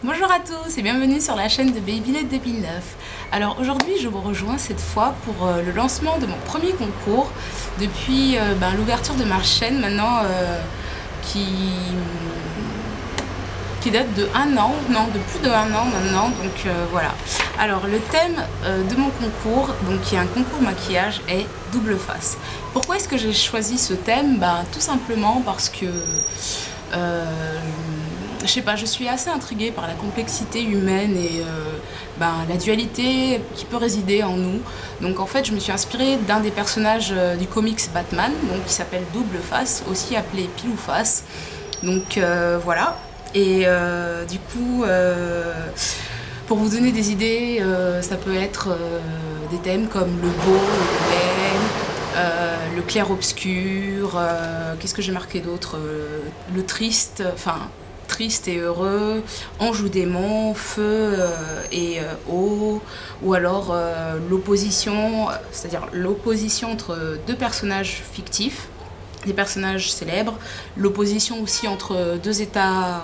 Bonjour à tous et bienvenue sur la chaîne de Babylette 2009. Alors aujourd'hui je vous rejoins cette fois pour le lancement de mon premier concours depuis l'ouverture de ma chaîne maintenant qui date de de plus de un an maintenant, donc voilà. Alors le thème de mon concours, donc qui est un concours maquillage, est double face. Pourquoi est-ce que j'ai choisi ce thème? Tout simplement parce que je sais pas, je suis assez intriguée par la complexité humaine et la dualité qui peut résider en nous. Donc en fait je me suis inspirée d'un des personnages du comics Batman, donc qui s'appelle Double Face, aussi appelé Pilou Face. Donc voilà. Et du coup, pour vous donner des idées, ça peut être des thèmes comme le beau, le bel, le clair-obscur, qu'est-ce que j'ai marqué d'autre, le triste, triste et heureux, ange ou démon, feu et eau, ou alors l'opposition, c'est-à-dire l'opposition entre deux personnages fictifs, des personnages célèbres, l'opposition aussi entre deux états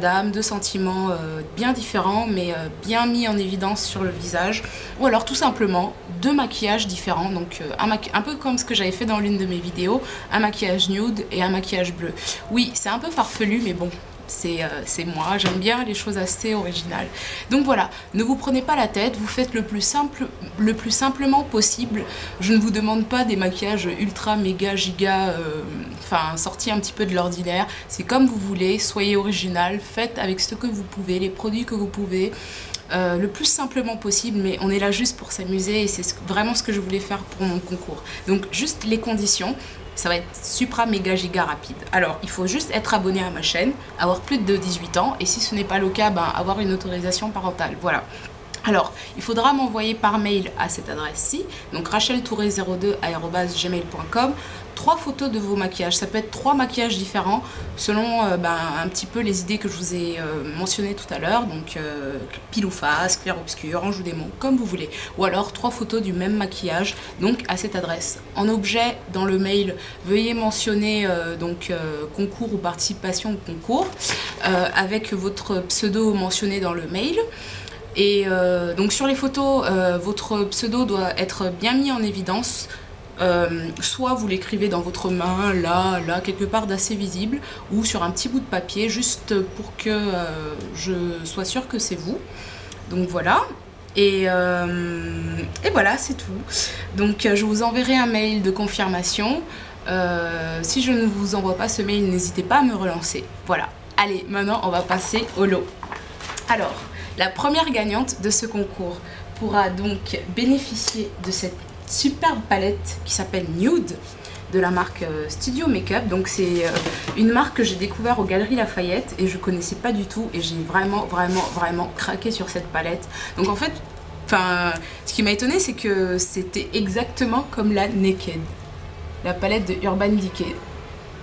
d'âme, deux sentiments bien différents mais bien mis en évidence sur le visage, ou alors tout simplement deux maquillages différents, donc un peu comme ce que j'avais fait dans l'une de mes vidéos, un maquillage nude et un maquillage bleu. Oui, c'est un peu farfelu mais bon, c'est moi, j'aime bien les choses assez originales. Donc voilà, ne vous prenez pas la tête, vous faites le plus simplement possible. Je ne vous demande pas des maquillages ultra méga giga sortis un petit peu de l'ordinaire. C'est comme vous voulez, soyez original, faites avec ce que vous pouvez, les produits que vous pouvez, le plus simplement possible, mais on est là juste pour s'amuser et c'est vraiment ce que je voulais faire pour mon concours. Donc juste les conditions. Ça va être supra méga giga rapide. Alors, il faut juste être abonné à ma chaîne, avoir plus de 18 ans, et si ce n'est pas le cas, avoir une autorisation parentale. Voilà. Alors, il faudra m'envoyer par mail à cette adresse-ci, donc racheltouré02@gmail.com, 3 photos de vos maquillages. Ça peut être 3 maquillages différents selon un petit peu les idées que je vous ai mentionnées tout à l'heure, donc pilou face, clair-obscur, ange ou démon, comme vous voulez. Ou alors 3 photos du même maquillage, donc à cette adresse. En objet, dans le mail, veuillez mentionner concours ou participation au concours, avec votre pseudo mentionné dans le mail. Et donc sur les photos, votre pseudo doit être bien mis en évidence. Soit vous l'écrivez dans votre main, là, quelque part d'assez visible, ou sur un petit bout de papier, juste pour que je sois sûre que c'est vous. Donc voilà. Et voilà, c'est tout. Donc je vous enverrai un mail de confirmation. Si je ne vous envoie pas ce mail, n'hésitez pas à me relancer. Voilà. Allez, maintenant on va passer au lot. Alors, la première gagnante de ce concours pourra donc bénéficier de cette superbe palette qui s'appelle Nude de la marque Studio Makeup. Donc c'est une marque que j'ai découvert aux Galeries Lafayette et je connaissais pas du tout et j'ai vraiment craqué sur cette palette. Donc en fait, ce qui m'a étonné, c'est que c'était exactement comme la Naked, la palette de Urban Decay.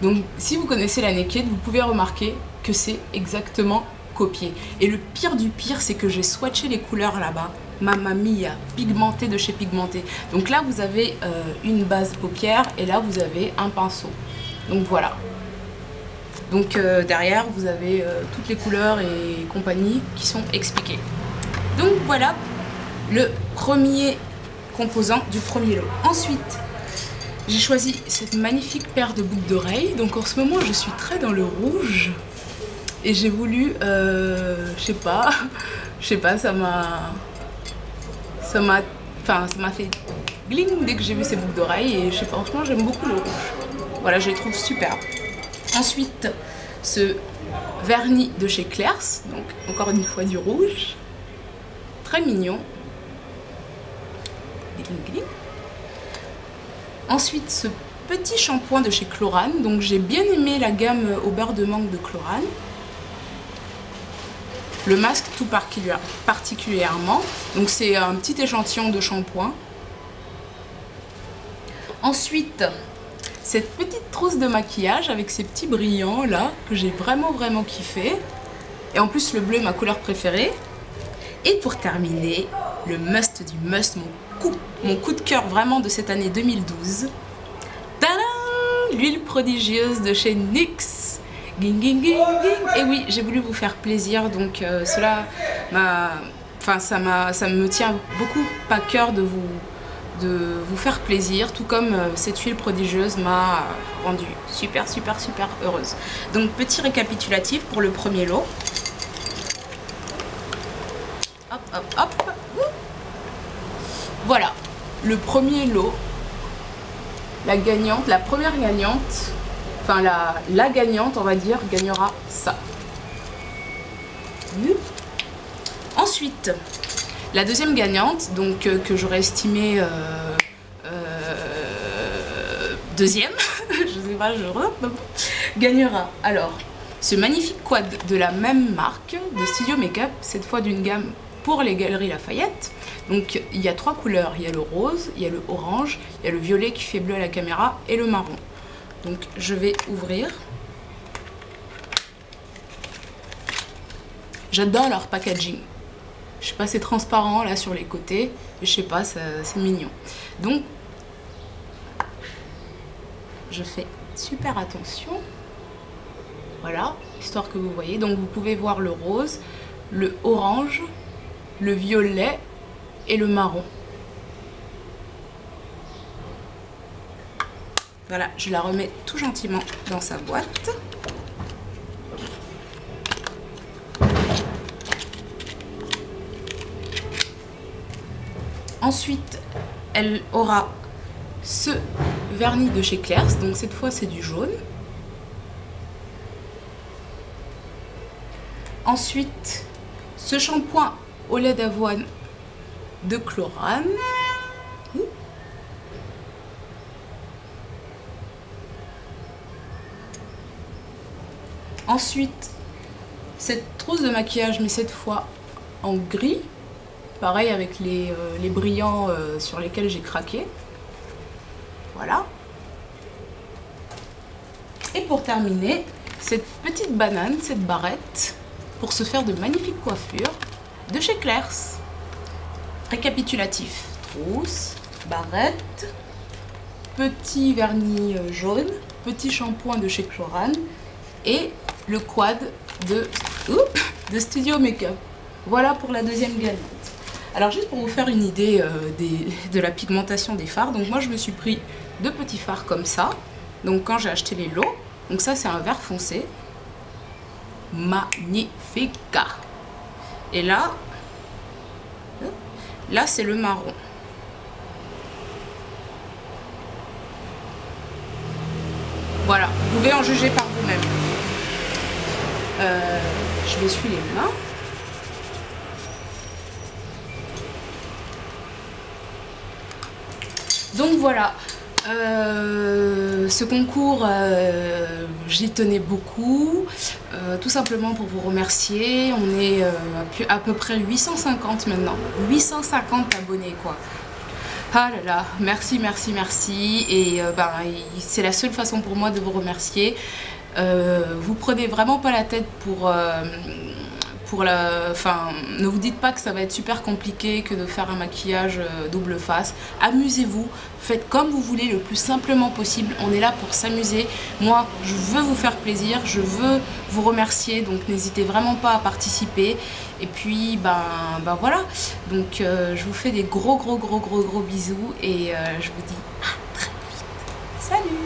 Donc si vous connaissez la Naked, vous pouvez remarquer que c'est exactement copié. Et le pire du pire, c'est que j'ai swatché les couleurs là-bas. Mamma mia, pigmenté de chez Pigmenté. Donc là, vous avez une base paupière et là, vous avez un pinceau. Donc voilà. Donc derrière, vous avez toutes les couleurs et compagnie qui sont expliquées. Donc voilà le premier composant du premier lot. Ensuite, j'ai choisi cette magnifique paire de boucles d'oreilles. Donc en ce moment, je suis très dans le rouge. Et j'ai voulu, je sais pas, ça m'a fait gling dès que j'ai vu ces boucles d'oreilles et je sais pas, franchement j'aime beaucoup le rouge. Voilà, je les trouve superbes. Ensuite, ce vernis de chez Claire's, donc encore une fois du rouge, très mignon. Gling, gling. Ensuite, ce petit shampoing de chez Chlorane, donc j'ai bien aimé la gamme au beurre de mangue de Chlorane. Le masque tout particulièrement, donc c'est un petit échantillon de shampoing. Ensuite, cette petite trousse de maquillage avec ces petits brillants là, que j'ai vraiment kiffé. Et en plus le bleu est ma couleur préférée. Et pour terminer, le must du must, mon coup de cœur vraiment de cette année 2012. Tadam! L'huile prodigieuse de chez NYX, Ging, ging, ging, ging. Et oui, j'ai voulu vous faire plaisir, donc cela m'a... Enfin, ça me tient beaucoup à cœur de vous faire plaisir, tout comme cette huile prodigieuse m'a rendue super heureuse. Donc petit récapitulatif pour le premier lot. Hop, hop, hop. Voilà, le premier lot, la gagnante, la première gagnante, enfin la gagnante on va dire, gagnera ça. Ensuite, la deuxième gagnante, donc que j'aurais estimé deuxième, je sais pas, gagnera alors ce magnifique quad de la même marque de Studio Makeup, cette fois d'une gamme pour les Galeries Lafayette. Donc il y a trois couleurs, il y a le rose, il y a le orange, il y a le violet qui fait bleu à la caméra et le marron. Donc je vais ouvrir. J'adore leur packaging. Je sais pas, c'est transparent là sur les côtés, et je sais pas, c'est mignon. Donc je fais super attention. Voilà, histoire que vous voyez. Donc vous pouvez voir le rose, le orange, le violet et le marron. Voilà, je la remets tout gentiment dans sa boîte. Ensuite, elle aura ce vernis de chez Claire's, donc cette fois c'est du jaune. Ensuite, ce shampoing au lait d'avoine de Chlorane. Ensuite, cette trousse de maquillage, mais cette fois en gris. Pareil avec les brillants sur lesquels j'ai craqué. Voilà. Et pour terminer, cette petite banane, cette barrette, pour se faire de magnifiques coiffures de chez Claire's. Récapitulatif, trousse, barrette, petit vernis jaune, petit shampoing de chez Chlorane et le quad de Studio Makeup. Voilà pour la deuxième gagnante. Alors juste pour vous faire une idée de la pigmentation des fards, donc moi je me suis pris deux petits fards comme ça, donc quand j'ai acheté les lots, donc ça c'est un vert foncé, magnifique. Et là c'est le marron. Voilà, vous pouvez en juger par vous-même. Je m'essuie les mains. Donc voilà, ce concours, j'y tenais beaucoup, tout simplement pour vous remercier. On est à peu près 850 maintenant, 850 abonnés quoi. Ah là là, merci, merci, merci. Et c'est la seule façon pour moi de vous remercier. Vous prenez vraiment pas la tête ne vous dites pas que ça va être super compliqué que de faire un maquillage double face. Amusez-vous, faites comme vous voulez, le plus simplement possible. On est là pour s'amuser. Moi, je veux vous faire plaisir, je veux vous remercier, donc n'hésitez vraiment pas à participer. Et puis, voilà. Donc, je vous fais des gros bisous et je vous dis à très vite. Salut!